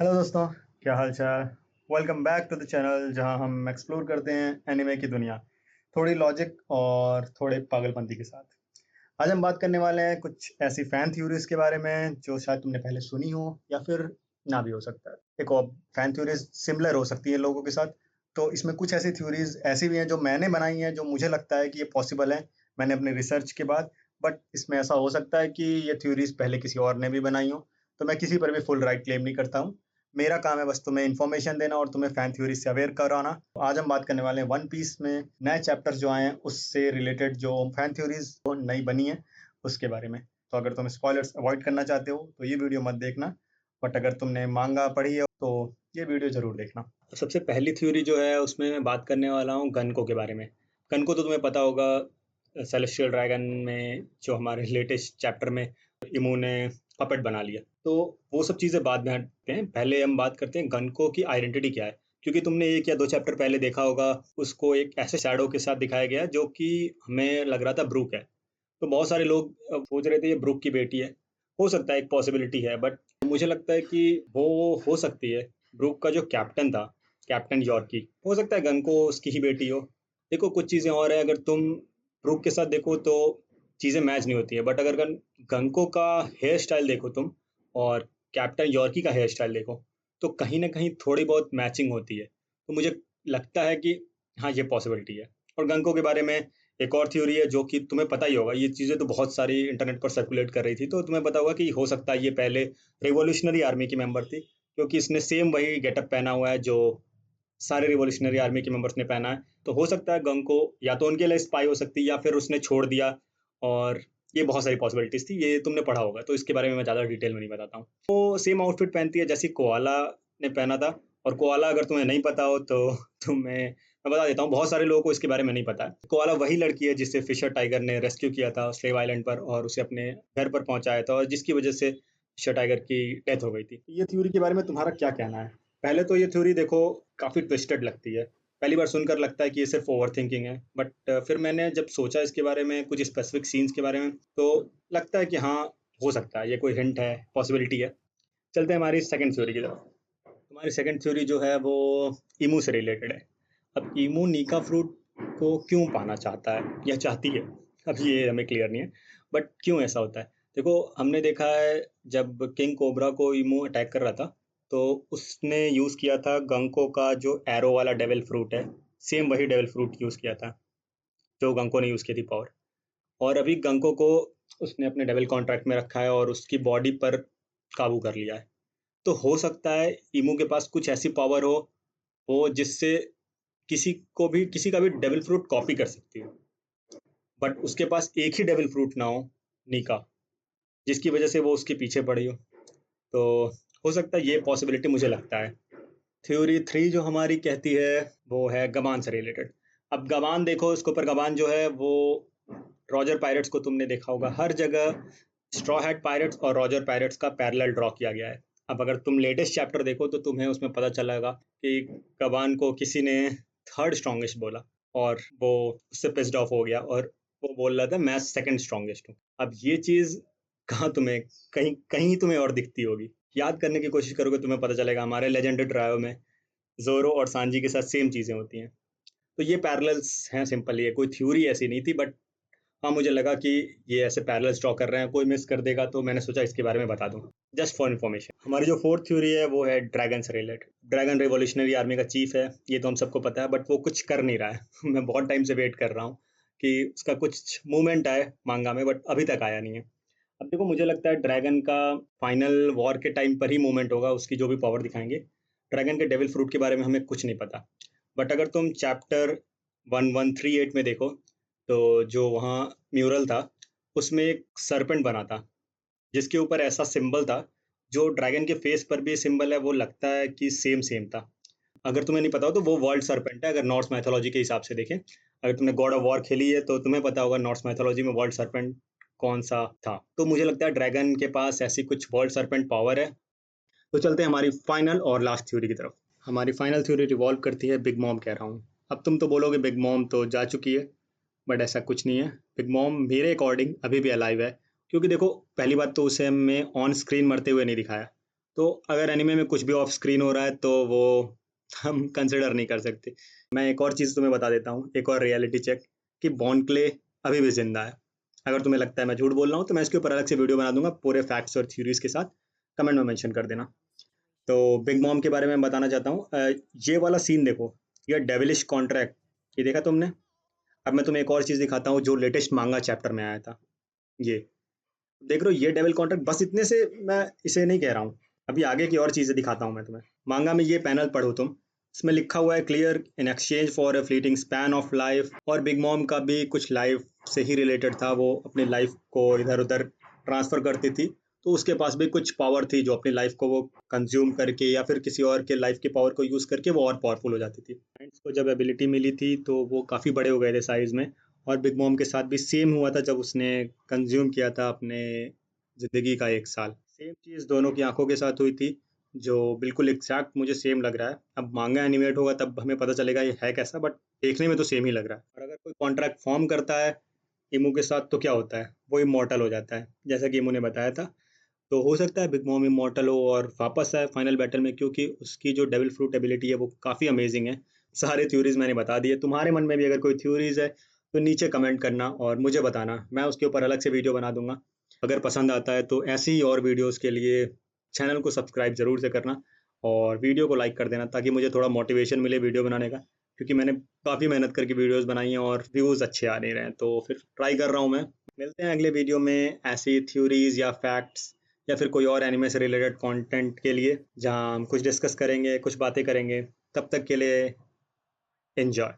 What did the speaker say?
Hello दोस्तों, क्या हाल चाल। Welcome back to the channel जहां हम एक्सप्लोर करते हैं एनिमे की दुनिया, थोड़ी लॉजिक और थोड़े पागलपंती के साथ। आज हम बात करने वाले हैं कुछ ऐसी फैन थ्योरीज के बारे में जो शायद तुमने पहले सुनी हो या फिर ना भी हो सकता है। एक और फैन थ्योरीज सिमिलर हो सकती है लोगों के साथ। तो इसमें कुछ ऐसी थ्योरीज ऐसी भी हैं जो मैंने बनाई हैं, जो मुझे लगता है कि ये पॉसिबल है, मैंने अपने रिसर्च के बाद। बट इसमें ऐसा हो सकता है कि ये थ्योरीज पहले किसी और ने भी बनाई हो। तो मैं किसी पर भी फुल राइट क्लेम नहीं करता हूँ। मेरा काम है बस तुम्हें इन्फॉर्मेशन देना और तुम्हें फैन थ्योरी से अवेयर कराना। तो आज हम बात करने वाले हैं वन पीस में नए चैप्टर्स जो आए हैं उससे रिलेटेड जो फैन थ्योरीज नई बनी है उसके बारे में। तो अगर तुम स्पॉयलर्स अवॉइड करना चाहते हो तो ये वीडियो मत देखना। बट अगर तुमने मांगा पढ़ी है तो ये वीडियो जरूर देखना। तो सबसे पहली थ्योरी जो है उसमें मैं बात करने वाला हूँ गनको के बारे में। गनको तो तुम्हें पता होगा, सेलेस्टियल ड्रैगन में जो हमारे लेटेस्ट चैप्टर में इमू ने पपेट बना लिया। तो वो सब चीज़ें बाद में हटते हैं, पहले हम बात करते हैं गनको की आइडेंटिटी क्या है। क्योंकि तुमने एक या दो चैप्टर पहले देखा होगा, उसको एक ऐसे शैडो के साथ दिखाया गया जो कि हमें लग रहा था ब्रूक है। तो बहुत सारे लोग सोच रहे थे ये ब्रूक की बेटी है। हो सकता है, एक पॉसिबिलिटी है, बट मुझे लगता है कि वो हो सकती है। ब्रूक का जो कैप्टन था, कैप्टन यॉर्की, हो सकता है गनको उसकी ही बेटी हो। देखो कुछ चीज़ें और है, अगर तुम ब्रूक के साथ देखो तो चीज़ें मैच नहीं होती है, बट अगर गनको का हेयर स्टाइल देखो तुम और कैप्टन यॉर्की का हेयर स्टाइल देखो तो कहीं ना कहीं थोड़ी बहुत मैचिंग होती है। तो मुझे लगता है कि हाँ, ये पॉसिबिलिटी है। और गनको के बारे में एक और थ्योरी है जो कि तुम्हें पता ही होगा, ये चीज़ें तो बहुत सारी इंटरनेट पर सर्कुलेट कर रही थी, तो तुम्हें पता होगा कि हो सकता है ये पहले रिवॉल्यूशनरी आर्मी की मेंबर थी, क्योंकि इसने सेम वही गेटअप पहना हुआ है जो सारे रिवॉल्यूशनरी आर्मी के मेंबर्स ने पहना है। तो हो सकता है गंको या तो उनके लिए स्पाई हो सकती है या फिर उसने छोड़ दिया। और ये बहुत सारी पॉसिबिलिटीज थी, ये तुमने पढ़ा होगा, तो इसके बारे में मैं ज़्यादा डिटेल में नहीं बताता हूँ। वो सेम आउटफिट पहनती है जैसी कोआला ने पहना था। और कोआला अगर तुम्हें नहीं पता हो तो तुम्हें मैं बता देता हूँ, बहुत सारे लोगों को इसके बारे में नहीं पता है। कोआला वही लड़की है जिससे फिशर टाइगर ने रेस्क्यू किया था स्लेव आइलैंड पर और उसे अपने घर पर पहुंचाया था, और जिसकी वजह से फिशर टाइगर की डेथ हो गई थी। ये थ्योरी के बारे में तुम्हारा क्या कहना है? पहले तो ये थ्योरी देखो काफ़ी ट्विस्टेड लगती है। पहली बार सुनकर लगता है कि ये सिर्फ ओवर थिंकिंग है, बट फिर मैंने जब सोचा इसके बारे में, कुछ स्पेसिफिक सीन्स के बारे में, तो लगता है कि हाँ, हो सकता है, ये कोई हिंट है, पॉसिबिलिटी है। चलते हैं हमारी सेकंड थ्योरी की तरफ। हमारी सेकंड थ्योरी जो है वो ईमू से रिलेटेड है। अब ईमू नीका फ्रूट को क्यों पाना चाहता है या चाहती है, अब ये हमें क्लियर नहीं है, बट क्यों ऐसा होता है। देखो हमने देखा है, जब किंग कोबरा को ईमू अटैक कर रहा था तो उसने यूज़ किया था गंको का जो एरो वाला डेविल फ्रूट है। सेम वही डेविल फ्रूट यूज़ किया था जो गंको ने यूज़ की थी पावर। और अभी गंको को उसने अपने डेविल कॉन्ट्रैक्ट में रखा है और उसकी बॉडी पर काबू कर लिया है। तो हो सकता है ईमू के पास कुछ ऐसी पावर हो वो जिससे किसी का भी डेविल फ्रूट कॉपी कर सकती हो, बट उसके पास एक ही डेविल फ्रूट ना हो, नीका, जिसकी वजह से वो उसके पीछे पड़ी हो। तो हो सकता है, ये पॉसिबिलिटी मुझे लगता है। थ्योरी थ्री जो हमारी कहती है वो है गबान से रिलेटेड। अब गबान देखो, इसके ऊपर गबान जो है वो रॉजर पायरेट्स को तुमने देखा होगा, हर जगह स्ट्रॉ हैट पायरेट्स और रॉजर पायरेट्स का पैरेलल ड्रॉ किया गया है। अब अगर तुम लेटेस्ट चैप्टर देखो तो तुम्हें उसमें पता चलेगा कि गबान को किसी ने थर्ड स्ट्रॉन्गेस्ट बोला और वो उससे पिस्ड ऑफ हो गया और वो बोल रहा था मैं सेकंड स्ट्रॉन्गेस्ट हूँ। अब ये चीज़ कहाँ तुम्हें, कहीं कहीं तुम्हें और दिखती होगी, याद करने की कोशिश करोगे तुम्हें पता चलेगा हमारे लेजेंडरी ट्रायो में जोरो और सांजी के साथ सेम चीज़ें होती हैं। तो ये पैरेलल्स हैं, सिंपल, ये कोई थ्योरी ऐसी नहीं थी, बट हाँ, मुझे लगा कि ये ऐसे पैरेलल्स ड्रॉ कर रहे हैं, कोई मिस कर देगा, तो मैंने सोचा इसके बारे में बता दूं, जस्ट फॉर इन्फॉर्मेशन। हमारी जो फोर्थ थ्योरी है वो है ड्रैगन से रिलेटेड। ड्रैगन रिवॉल्यूशनरी आर्मी का चीफ है, ये तो हम सबको पता है, बट वो कुछ कर नहीं रहा है मैं बहुत टाइम से वेट कर रहा हूँ कि उसका कुछ मूवमेंट आए मांगा में, बट अभी तक आया नहीं है। अब देखो मुझे लगता है ड्रैगन का फाइनल वॉर के टाइम पर ही मूवमेंट होगा, उसकी जो भी पावर दिखाएंगे। ड्रैगन के डेविल फ्रूट के बारे में हमें कुछ नहीं पता, बट अगर तुम चैप्टर 1138 में देखो तो जो वहाँ म्यूरल था उसमें एक सरपेंट बना था जिसके ऊपर ऐसा सिंबल था जो ड्रैगन के फेस पर भी सिंबल है, वो लगता है कि सेम सेम था। अगर तुम्हें नहीं पता हो तो वो वर्ल्ड सरपेंट है, अगर नॉर्स मैथोलॉजी के हिसाब से देखें। अगर तुमने गॉड ऑफ वॉर खेली है तो तुम्हें पता होगा नॉर्स मैथोलॉजी में वर्ल्ड सरपेंट कौन सा था। तो मुझे लगता है ड्रैगन के पास ऐसी कुछ वर्ल्ड सरपेंट पावर है। तो चलते हैं हमारी फाइनल और लास्ट थ्योरी की तरफ। हमारी फाइनल थ्योरी रिवॉल्व करती है बिग मॉम कह रहा हूँ। अब तुम तो बोलोगे बिग मॉम तो जा चुकी है, बट ऐसा कुछ नहीं है। बिग मॉम मेरे अकॉर्डिंग अभी भी अलाइव है, क्योंकि देखो पहली बात तो उसे हमें ऑन स्क्रीन मरते हुए नहीं दिखाया। तो अगर एनिमे में कुछ भी ऑफ स्क्रीन हो रहा है तो वो हम कंसिडर नहीं कर सकते। मैं एक और चीज़ तुम्हें बता देता हूँ, एक और रियलिटी चेक, कि बॉन क्ले अभी भी जिंदा है। अगर तुम्हें लगता है मैं झूठ बोल रहा हूँ तो मैं इसके ऊपर अलग से वीडियो बना दूंगा पूरे फैक्ट्स और थ्योरीज के साथ, कमेंट में मेंशन कर देना। तो बिग मॉम के बारे में बताना चाहता हूँ। ये वाला सीन देखो, ये डेविलिश कॉन्ट्रैक्ट, ये देखा तुमने? अब मैं तुम्हें एक और चीज़ दिखाता हूँ जो लेटेस्ट मांगा चैप्टर में आया था। ये देख रहे हो, ये डेविल कॉन्ट्रैक्ट, बस इतने से मैं इसे नहीं कह रहा हूँ, अभी आगे की और चीज़ें दिखाता हूँ मैं तुम्हें। मांगा में ये पैनल पढ़ो तुम, इसमें लिखा हुआ है clear in exchange for a fleeting span of life. और बिग मॉम का भी कुछ लाइफ से ही रिलेटेड था, वो अपनी लाइफ को इधर उधर ट्रांसफर करती थी, तो उसके पास भी कुछ पावर थी जो अपनी लाइफ को वो कंज्यूम करके या फिर किसी और के लाइफ की पावर को यूज करके वो और पावरफुल हो जाती थी। फ्रेंड्स को जब एबिलिटी मिली थी तो वो काफ़ी बड़े हो गए थे साइज में, और बिग मॉम के साथ भी सेम हुआ था जब उसने कंज्यूम किया था अपने ज़िंदगी का 1 साल। सेम चीज़ दोनों की आंखों के साथ हुई थी, जो बिल्कुल एग्जैक्ट मुझे सेम लग रहा है। अब मांगा एनिमेट होगा तब हमें पता चलेगा ये है कैसा, बट देखने में तो सेम ही लग रहा है। और अगर कोई कॉन्ट्रैक्ट फॉर्म करता है इमू के साथ तो क्या होता है, वो इमॉर्टल हो जाता है, जैसा कि इमू ने बताया था। तो हो सकता है बिग मॉम इमॉर्टल हो और वापस आए फाइनल बैटल में, क्योंकि उसकी जो डेविल फ्रूट एबिलिटी है वो काफ़ी अमेजिंग है। सारे थ्योरीज मैंने बता दिए, तुम्हारे मन में भी अगर कोई थ्योरीज है तो नीचे कमेंट करना और मुझे बताना, मैं उसके ऊपर अलग से वीडियो बना दूंगा। अगर पसंद आता है तो ऐसी ही और वीडियोस के लिए चैनल को सब्सक्राइब ज़रूर से करना और वीडियो को लाइक कर देना, ताकि मुझे थोड़ा मोटिवेशन मिले वीडियो बनाने का, क्योंकि मैंने काफ़ी मेहनत करके वीडियोस बनाई हैं और व्यूज़ अच्छे आ नहीं रहे हैं, तो फिर ट्राई कर रहा हूँ मैं। मिलते हैं अगले वीडियो में ऐसी थ्योरीज या फैक्ट्स या फिर कोई और एनिमे से रिलेटेड कंटेंट के लिए, जहां हम कुछ डिस्कस करेंगे, कुछ बातें करेंगे। तब तक के लिए एंजॉय।